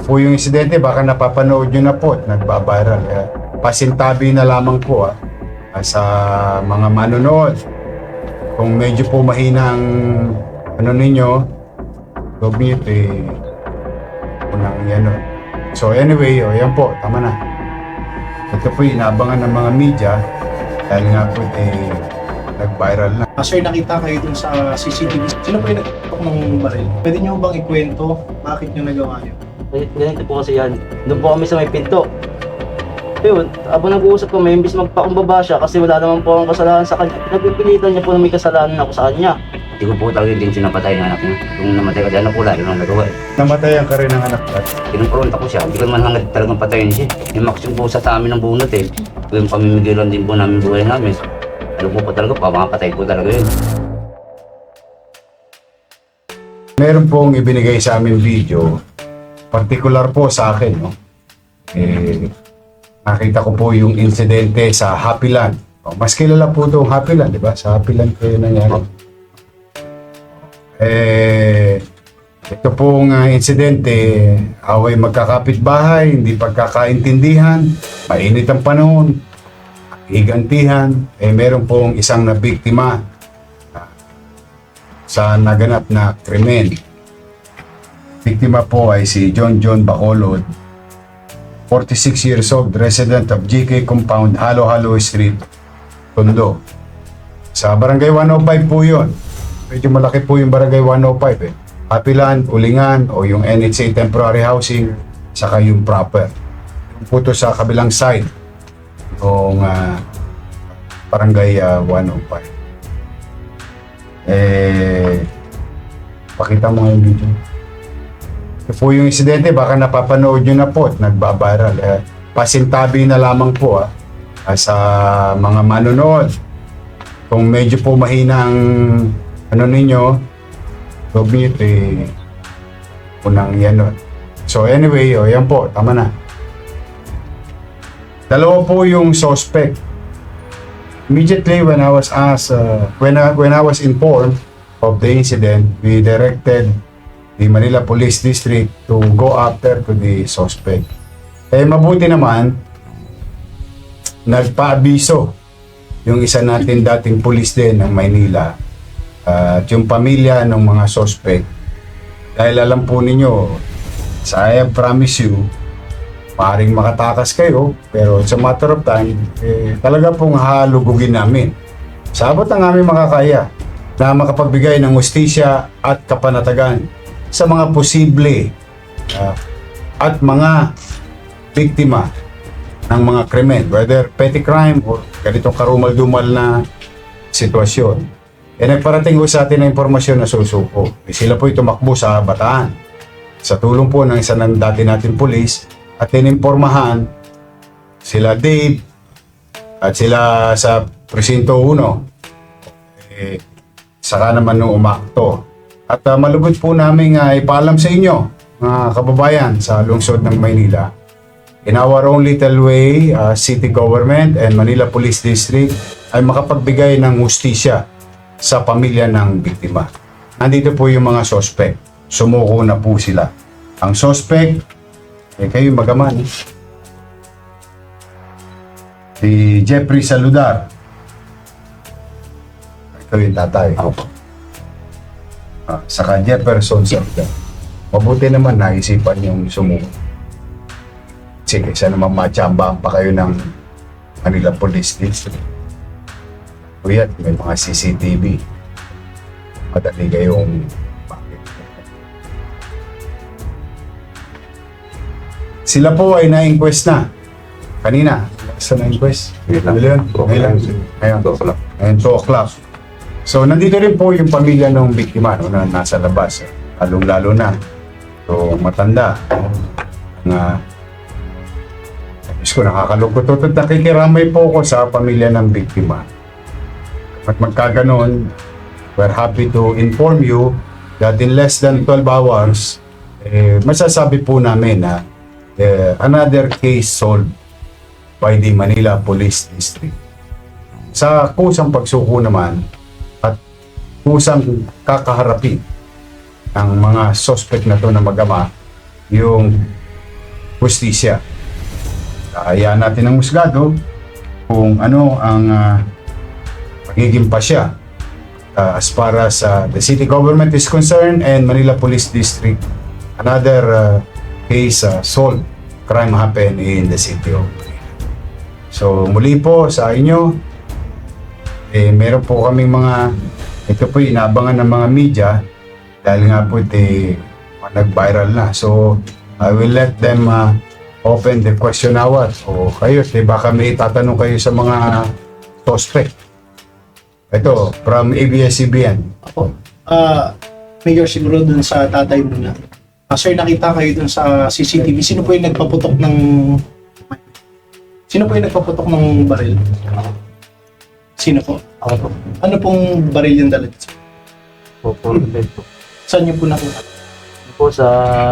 po yung insidente, baka napapanood nyo na po at nagbabiral. Pasintabi na lamang po sa mga manonood. Kung medyo po mahina ang ano ninyo, huwag nyo ito unang yan. So anyway, yan po, tama na. Ito po inaabangan ng mga media dahil nga po nag-viral na. Sir, nakita kayo dun sa CCTV. Sino po yung nagpapak ng baril? Pwede nyo bang ikwento bakit nyo nagawa yun? Ganito po kasi yan. Doon po kami sa may pinto. Ayun, habang nag-uusap kami, imbis magpakumbaba siya kasi wala naman po akong kasalanan sa kanya. Pinagpipilitan niya po na may kasalanan ako sa kanya. Hindi ko po talaga din sinapatay ng anak niya. Yung namatay ka dyan na pula, yun ang nagawa eh. Namatayan ka rin ng anak ka. Kinumpronta ko siya, hindi ko naman hanggang talagang patayin siya. Yung maximum po sa amin ng bunot eh. Yung pamimigilan din po namin buhay namin. Ano po talaga, pamapatay po talaga yun. Meron pong ibinigay sa amin video, particular po sa akin, no? Nakita ko po yung insidente sa Happy Land. Mas kilala po itong Happy Land, di ba? Sa Happy Land kayo nangyari. Ito pong insidente, away magkakapitbahay, hindi pagkakaintindihan, mainit ang panahon, higantihan, meron pong isang nabiktima sa naganap na krimen. Biktima po ay si John Bacolod, 46 years old, resident of GK Compound, Halo-Halo Street, Tondo. Sa Barangay 105 po yun. Medyo malaki po yung Barangay 105 Happy Land, Ulingan, o yung NHA Temporary Housing, saka yung proper. Yung po to sa kabilang side ng Barangay 105. Pakita mo nga yung video. Ito po yung insidente, baka napapanood nyo na po at nagbabiral. Pasintabi na lamang po sa mga manonood. Kung medyo po mahina ang ano ninyo, huwag nyo ito unang yan. So anyway, yan po, tama na. Dalawa po yung suspect. Immediately when I was asked, when I was informed of the incident, we directed the Manila Police District to go after to the suspect. Mabuti naman, nagpaabiso yung isa natin dating police din ng Maynila at yung pamilya ng mga suspect. Dahil alam po ninyo, I promise you, maaaring makatakas kayo, pero it's a matter of time, talaga pong halugugin namin. Sabot ang aming makakaya na makapagbigay ng hustisya at kapanatagan sa mga posible at mga biktima ng mga krimen, whether petty crime or ganitong karumal-dumal na sitwasyon. Nagparating ko sa atin na impormasyon na susuko. Sila po tumakbo sa Bataan. Sa tulong po ng isa ng dati natin pulis at inimpormahan sila Dave at sila sa Presinto 1. Saka naman nung umakto. At malugod po namin ipaalam sa inyo, mga kababayan sa lungsod ng Maynila. In our own little way, city government and Manila Police District ay makapagbigay ng hustisya sa pamilya ng biktima. Nandito po yung mga suspect. Sumuko na po sila. Ang suspect, kayo magaman. Si Jeffrey Saludar. Ito yung tatay. Saka Jefferson Saludar. Mabuti naman naisipan yung sumuko. Sige, sana naman matsambahan pa kayo ng Manila Police District. Kuyat, may mga CCTV. Madali kayong bakit. Sila po ay na-inquest na. Kanina. Saan na-inquest? Ngayon? 2 o'clock. So, nandito rin po yung pamilya ng biktima na nasa labas. Lalong-lalo na. So, matanda. Diyos ko, nakakalungkot. Nakikiramay po ko sa pamilya ng biktima. At magkaganon, we're happy to inform you that in less than 12 hours, masasabi po namin na another case solved by the Manila Police District. Sa kusang pagsuko naman at kusang kakaharapin ng mga suspect na to na mag-ama, yung hustisya. Hayaan natin ang husgado kung ano ang magiging pasya as far as the city government is concerned and Manila Police District. Another case solved, crime happened in the city of Manila. So muli po sa inyo, meron po kaming ito po inaabangan ng mga media dahil nga po nag-viral na. So I will let them open the question hour. O kayo, baka may tatanong kayo sa mga suspect. Ito, from ABS-CBN. Ako, Mayor, siguro dun sa tatay mo na. Sir, nakita kayo dun sa CCTV. Sino po yung nagpaputok ng baril? Sino po? Ako po. Ano pong baril yung dala? Po. Saan niyo po nakuha? Po sa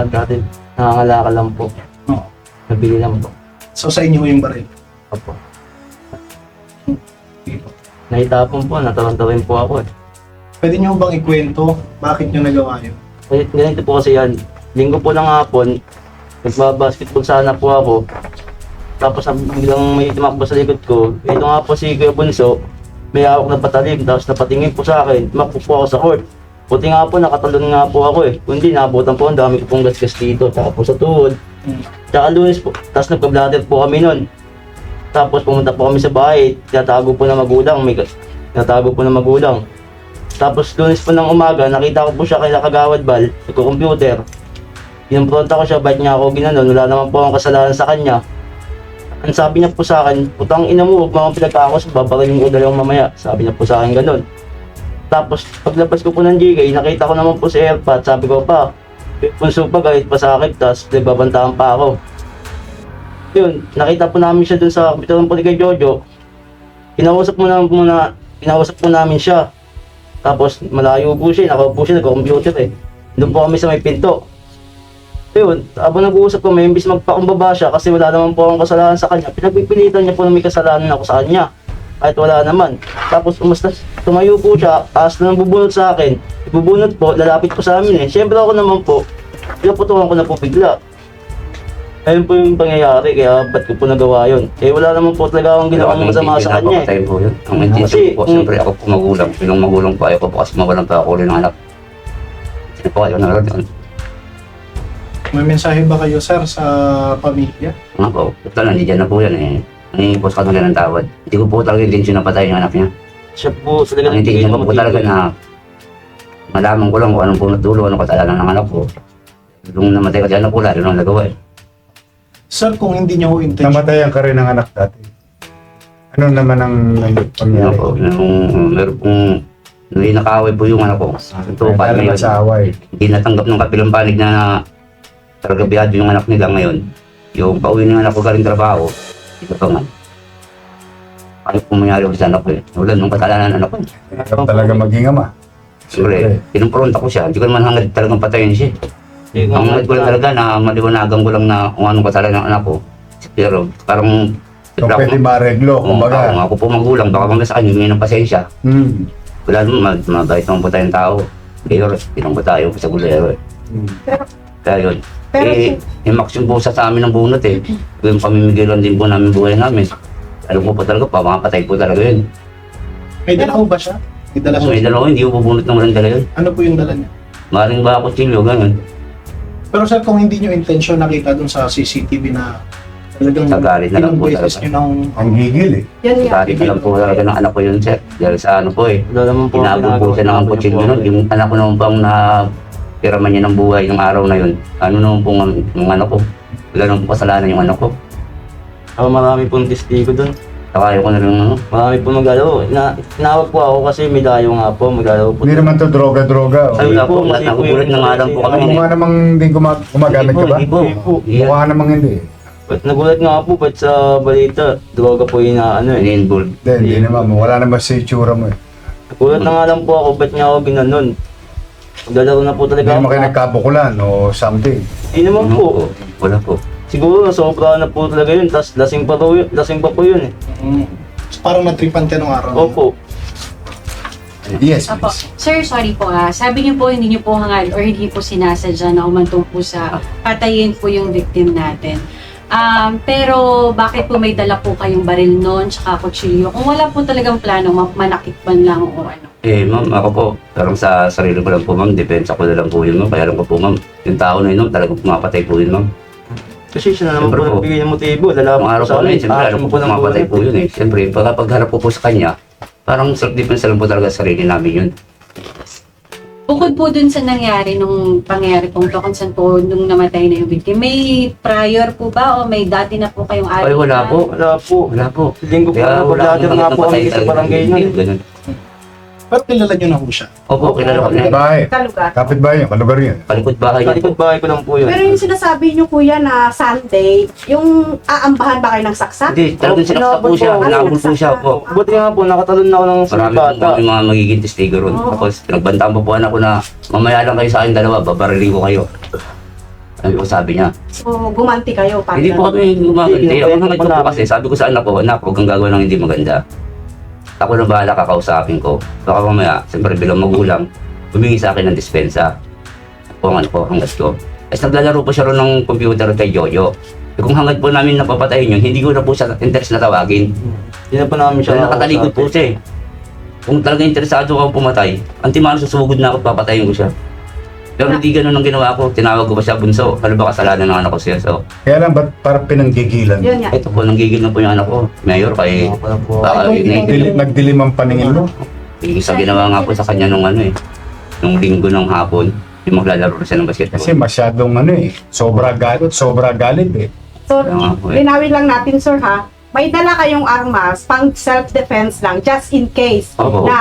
dati, nangangalakal lang po. Oo. Nabili lang po. So sa inyo yung baril? Opo. Nahitapon po, natarantawin po ako eh. Pwede niyo bang ikwento bakit niyo nagawa yun? Ganito po kasi yan. Linggo po ng hapon, nagbabasketball sana po ako. Tapos biglang may tumakbo sa likod ko. Ito nga po si Kuya Bunso, may hawak na patalim. Tapos napatingin po sa akin, tumakbo po ako sa court. Buti nga po, nakatalon nga po ako eh. Kundi nabutan po, ang dami ko pong gasgas dito. Tsaka po sa tuhod. Tsaka Lunes po. Tapos nagka-blatter po kami nun. Tapos pumunta po kami sa bahay. Tinatago po na magulang. Tinatago po na magulang. Tapos Lunes po ng umaga, nakita ko po siya kay Kagawad Bal, nagko-computer. Pinumpronta ko siya, bakit niya ako ginanon, wala naman po akong kasalanan sa kanya. Ang sabi niya po sa akin, putang ina mo, huwag mga pinagkakos, babarilin ko dalawang mamaya. Sabi niya po sa akin ganun. Tapos paglabas ko po ng GK, nakita ko naman po si Airpot, sabi ko pa, punso pa, galit pa sa akin, tapos nagbabantaan pa ako. Yun, nakita po namin siya dun sa kapitulan po ni kay Jojo. Pinausap po namin siya. Tapos malayo po siya, nakaupo siya, nagko-computer eh. Doon po kami sa may pinto. Yun, habang nag-uusap kami, imbis magpakumbaba siya kasi wala naman po akong kasalanan sa kanya. Pinagpipilitan niya po na may kasalanan ako sa kanya. Kahit wala naman. Tapos tumayo po siya, taas na bubunot sa akin. Ibubunot po, lalapit po sa amin eh. Siyempre ako naman po, pinaputukan ko na po bigla. Ayun po yung pangyayari, kaya ba't ko po nagawa yun? Eh wala naman po talaga akong ginawang masama sa kanya eh. Po yun. Ang intention po, siyempre ako po magulang. Yung magulang po, ayaw ko po kasi mawalan pa ako rin ng anak. Sino po ayaw na rin. May mensahe ba kayo, sir, sa pamilya? Nga po, total nandiyan na po yan eh. Nangyipos ka nila ng tawad. Hindi ko po talaga intention na patayin yung anak niya. Siya po talaga Ang intention ko po talaga na malaman ko lang kung anong punot dulo, anong kasalanan ng anak ko. Nung namatay kasi anak ko, lalo nang nagawa eh. Sir, kung hindi niyo intention, Namatayan ka rin ng anak dati. Ano naman ang Ano pangyari? po, meron pong nakaway po yung anak ko. Ito pa Dahil ngayon. mag-aaway. Hindi natanggap ng kapilang panig na talaga biyado yung anak nila ngayon. Yung pauwi ng anak ko galing trabaho, ito pa nga. Ano po mangyari ko sa anak ko eh. Wala nung kasalanan ng anak ko. Hirap talaga maging ama. Siyempre, pinumpronta ko siya. Hindi ko naman hangad talagang patayin siya. Ang hangad ko lang talaga na maliwanagan ko lang na kung anong kasalanan ng anak ko. Pero parang So pwede mareglo, kumbaga. Kung ako po magulang, baka mga sa kanya, humingi ng pasensya. Wala naman, mabait naman po tayong tao. Pero, pinang po tayo sa gulero eh. Kaya yun. Yung maximum po sa amin ng bunot eh. Yung pamimigay lang din po namin buhay namin. Alam po pa talaga, pamapatay po talaga yun. may dala ko ba siya? May dala Kung may siya. dalawa, hindi ko bubunot ng walang dala yun. Ano po yung dala niya? Maring ba ako chilyo, ganun. Pero sir, kung hindi niyo intention nakita dun sa CCTV na talagang Sagalit na lang ilang po beses talaga. niyo nang Ang gigil eh. Yan nga. Kahit na lang po talaga ng anak ko yun, sir. Dahil sa ano po eh. Wala naman po. Inabot po siya ng kutsilyo nun. Yung anak ko naman pang napiraman niya ng buhay ng araw na yun. Ano naman pong yung anak ko. Wala naman po kasalanan yung anak ko. Marami pong testigo doon. Saka ayaw ko na rin ano. Marami po magalaw. Tinawag po ako kasi may dayo nga po. Magalaw po. Hindi naman to droga-droga. Ay, Oh. wala po, po. mali po Nagugulat yun. na nga lang po kami. Mukha namang hindi gumagamit ka ba? Hindi po. Hindi po. Mukha namang hindi. Nagulat nga po ba't sa balita. Droga po yung ano eh. Ini-involve. Hindi naman. Wala naman sa itsura mo eh. Nagulat na nga lang po ako ba't niya ako ginanon. Maglalaro na po Hindi talaga naman kayo nagkabukulan o something. Hindi naman Ano po. po? Wala po. Siguro sobra na po talaga yun. Tapos lasing pa po yun eh. parang natripan ka nung araw. Opo. Yes, Apo. please. Sir, sorry po ha. Sabi niyo po hindi niyo po hangad or hindi po sinasadya na umantong po sa patayin po yung victim natin. Pero bakit po may dala po kayong baril noon tsaka kutsilyo? Kung wala po talagang plano, manakit man lang o ano. Ma'am, ako po, parang sa sarili ko lang po, ma'am, depensa ko na lang po yun, ma'am. Kaya lang po, ma'am, yung tao na yun, ma'am, talagang pumapatay po yun, ma'am. Kasi siya na naman Siyempre po po. nagbigay ng motibo. Mga Lalapit araw sa po na amin. yun, siyempre, alam Aasin ko po po ng pumapatay po yun eh. Siyempre, pagharap po sa kanya, parang self-defense na lang po talaga sa sarili namin yun. Bukod po dun sa nangyari nung pangyari pong to, kung saan po nung namatay na yung victim, may prior po ba o may dati na po kayong Ay, wala po. Wala po. Wala po. Linggo po na po. Lahat nga po kami sa barangay nun. Ganun. Pero kilala nyo na ho siya. Opo, kilala ko na yun. Bahay. Kalugar. Kapitbahay yun, kalugar yun. Palikod bahay Sa niya po. likod bahay ko lang po yun. Pero yung sinasabi nyo kuya na Sunday, yung aambahan ba kayo ng saksak? Hindi, talagang sinaksak po siya. Hinabol po siya po. Buti nga po, nakatalon na ako ng Marami bata. po mga magiging testigo ron. Oo. Tapos pinagbantaan pa po ako na mamaya lang kayo sa akin dalawa, babariling ko kayo. Ano po sabi niya? So, gumanti kayo. parang Hindi po ganun. kami gumaganti. Hindi, Ako hindi hangad ko po po namin. kasi, sabi ko sa anak ko, anak, huwag kang gagawa ng hindi maganda. Ako na bahala kakausapin ko. Baka mamaya, siyempre bilang magulang, humingi sa akin ng dispensa. Kung ano po, hangad ko. Tapos naglalaro po siya ron ng computer kay Jojo. Kung hangad po namin napapatayin yun, hindi ko na po siya interest na tawagin. Hindi na po namin siya Siya nakatalikod po siya eh. Kung talaga interesado ako pumatay, antimano susugod na ako, papatayin ko siya. Pero hindi ganun ang ginawa ko. Tinawag ko pa siya bunso. Ano ba kasalanan ng anak ko siya? So, Kaya lang, ba't parang pinanggigilan? Yun nga. ito po, nanggigil na po yung anak ko. Mayor, kay Wala po. baka yun eh. Nagdilim ang paningin mo. Yung isa ginawa nga po sa kanya nung ano eh. Nung linggo ng hapon, yung maglalaro na siya ng basketball. Kasi masyadong ano eh, sobra galit eh. So, Kaya nga po eh. linawin lang natin sir ha. May dala kayong armas pang self-defense lang just in case Opo. na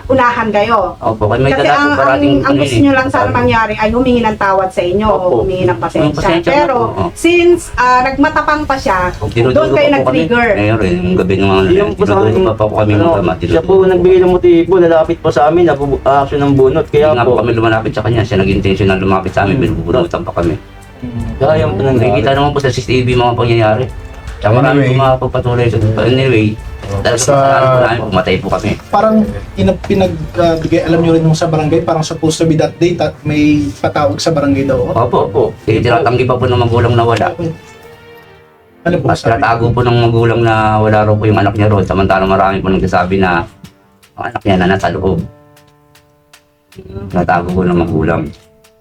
unahan kayo. Opo, kaya may Kasi dala po parating ang gusto nyo lang sana mangyari ay humingi ng tawad sa inyo Opo. o humingi ng Yung pasensya. pasensya Pero na po, oh. since nagmatapang pa siya, Dinuduro doon kayo pa po nag-trigger. kami. Mayor eh, yung gabi ng mga Yung po sa akin, dinuduro pa po kami ano, magkama. siya po nagbigay ng motibo, lalapit po sa amin, action ng bunot. Kaya Kaya nga po po, kami lumalapit sa kanya. Siya nag-intention na lumapit sa amin, binubunutan pa kami. kaya yung Nakikita naman po sa CCTV mga pangyayari. Tsaka marami Anyway. po mga pagpatuloy. Anyway, talagang Basta- kasalanan po namin, pumatay po kami. Parang pinagbigay, alam nyo rin yung sa barangay, parang supposed to be that date at may patawag sa barangay daw. Opo. Eh, tinatanggi pa po ng magulang na wala. Ano po At sabi? tinatago po ng magulang na wala raw po yung anak niya roon. Samantalang marami po nagsasabi na ang anak niya na nasa loob. Tinatago po ng magulang.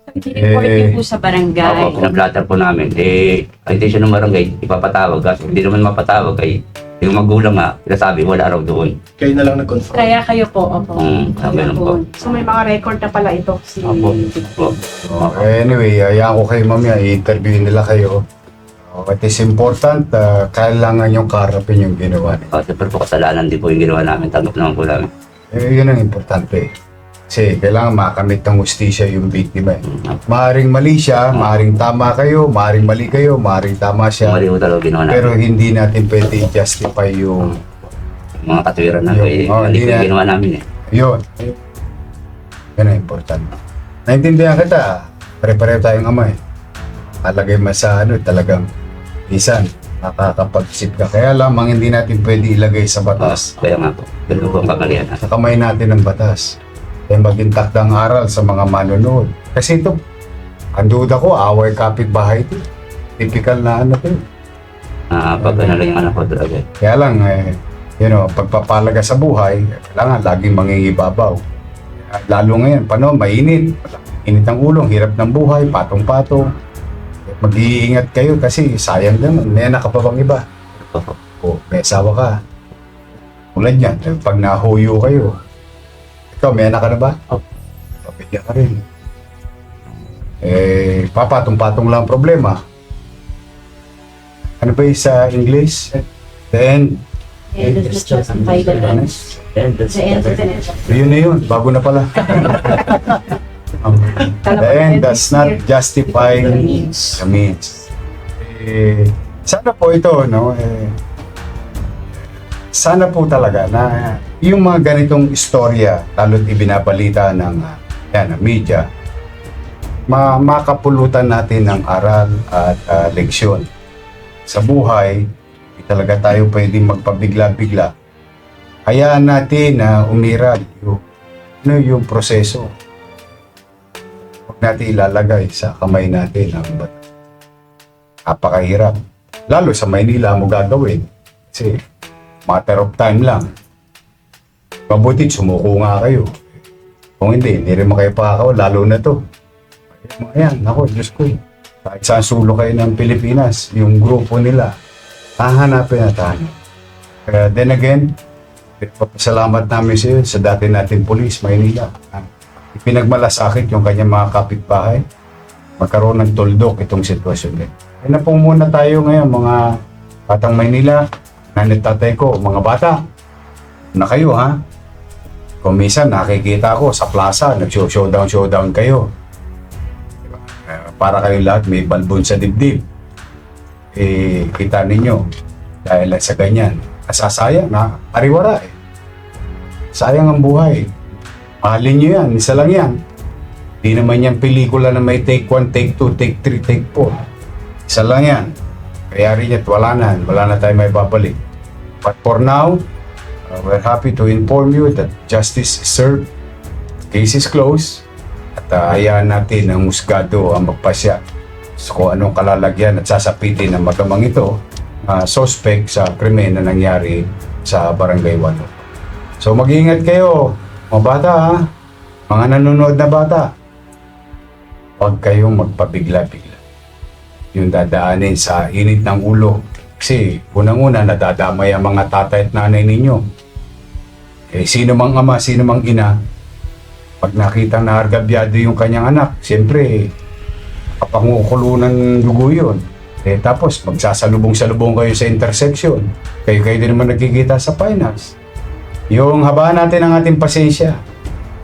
Report niyo po sa barangay. Opo, pinablatter po namin. Ang intention ng barangay, ipapatawag. Kasi hindi naman mapatawag ay yung magulang nga, sinasabi wala raw doon. Kayo na lang nag-confirm. Kaya kayo po, opo. Ganun po. So may mga record na pala ito si Opo. Opo. Anyway, hayaan ko kayo mamaya, i-interview nila kayo. It is important, kailangan yung karapin yung ginawa niyo. Siyempre po kasalanan din po yung ginawa namin. Tanggap naman po namin. Yun ang importante. Kasi kailangan makamit ng hustisya yung biktima. Maaring mali siya, maaring tama kayo, maaring mali kayo, maaring tama siya. Mali po talaga ginawa namin. Pero hindi natin pwede i-justify yung Mga katwiran na Yung- eh, oh, hindi hindi po na- yung ginawa namin eh. yun. Yan ang importante. Naintindihan kita, pare-pareho tayong ama eh. Talagay mo sa talagang minsan nakakapag-isip ka. Kaya lamang hindi natin pwede ilagay sa batas. Kaya nga po. Ganun po ang kamalian. Sa kamay natin ang batas. Kaya maging takdang aral sa mga manonood. Kasi ito, ang duda ko, away kapitbahay ito. Typical na ito. Pag ano lang yung anak ko talaga. Kaya lang, pagpapalaga sa buhay, kailangan laging mangingibabaw. Lalo ngayon, mainit. Init ang ulo, hirap ng buhay, patong-patong. Mag-iingat kayo kasi sayang naman. May anak ka pa bang iba? Opo. O may asawa ka. Tulad yan, pag nahuyo kayo. Ikaw, may anak ka na ba? Opo. Pabigyan ka rin. Papatong-patong lang ang problema. Ano ba yung sa English? The end. And does not justify the means. The end of the end. Yun na yun, bago na pala. The end does not justify the means. Sana po ito, sana po talaga na yung mga ganitong istorya, lalo't ibinabalita ng media, makapulutan natin ng aral at leksyon. Sa buhay, hindi talaga tayo pwedeng magpabigla-bigla. Hayaan natin na umiral yung proseso. Huwag natin ilalagay sa kamay natin ang batas. Napakahirap. lalo sa Maynila mo gagawin. Kasi matter of time lang. Mabuti sumuko nga kayo. Kung hindi rin kayo pakakaw, lalo na to. Ayan, ako, Diyos ko. Kahit saan sulok kayo ng Pilipinas, yung grupo nila, hahanapin at hahanapin. Kaya then again, salamat namin sa iyo sa dati nating pulis, Maynila. Ipinagmalasakit yung kanyang mga kapitbahay. Magkaroon ng tuldok itong sitwasyon din. Kaya na po muna tayo ngayon, mga batang Maynila, nanit tatay ko, mga bata, na kayo ha. Kung minsan nakikita ko sa plaza, nag-showdown kayo. Diba? Para kayo lahat may balbon sa dibdib. Kita ninyo, dahil sa ganyan, nasasayang na ariwara eh. Sayang ang buhay. Mahalin nyo yan, isa lang yan. Di naman yan pelikula na may take 1, take 2, take 3, take 4. Isa lang yan. Kaya rin yan, wala na tayo may babalik. But for now, we're happy to inform you that justice is served, case is closed, at hayaan natin ang husgado ang magpasya so kung anong kalalagyan at sasapitin ng magamang ito, suspect sa krimen na nangyari sa Barangay 1. So mag-iingat kayo, mga bata ha, mga nanonood na bata. Huwag kayong magpabigla-bigla. Yung dadaanin sa init ng ulo. Kasi unang-una nadadamay ang mga tatay at nanay ninyo. Sino mang ama, sino mang ina, pag nakita na hargabyado yung kanyang anak, siyempre, kapangukulo ng dugo yun. Tapos, magsasalubong-salubong kayo sa intersection. Kayo din naman nagkikita sa finance. Yung habaan natin ang ating pasensya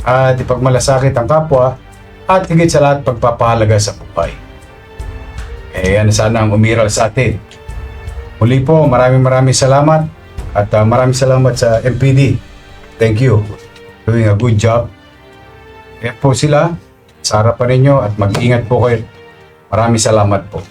at ipagmalasakit ang kapwa at higit sa lahat pagpapahalaga sa buhay. Yan sana ang umiral sa atin. Muli po, maraming salamat at maraming salamat sa MPD. Thank you. Doing a good job. Kaya po sila, sa harapan ninyo at mag-ingat po kayo. Maraming salamat po.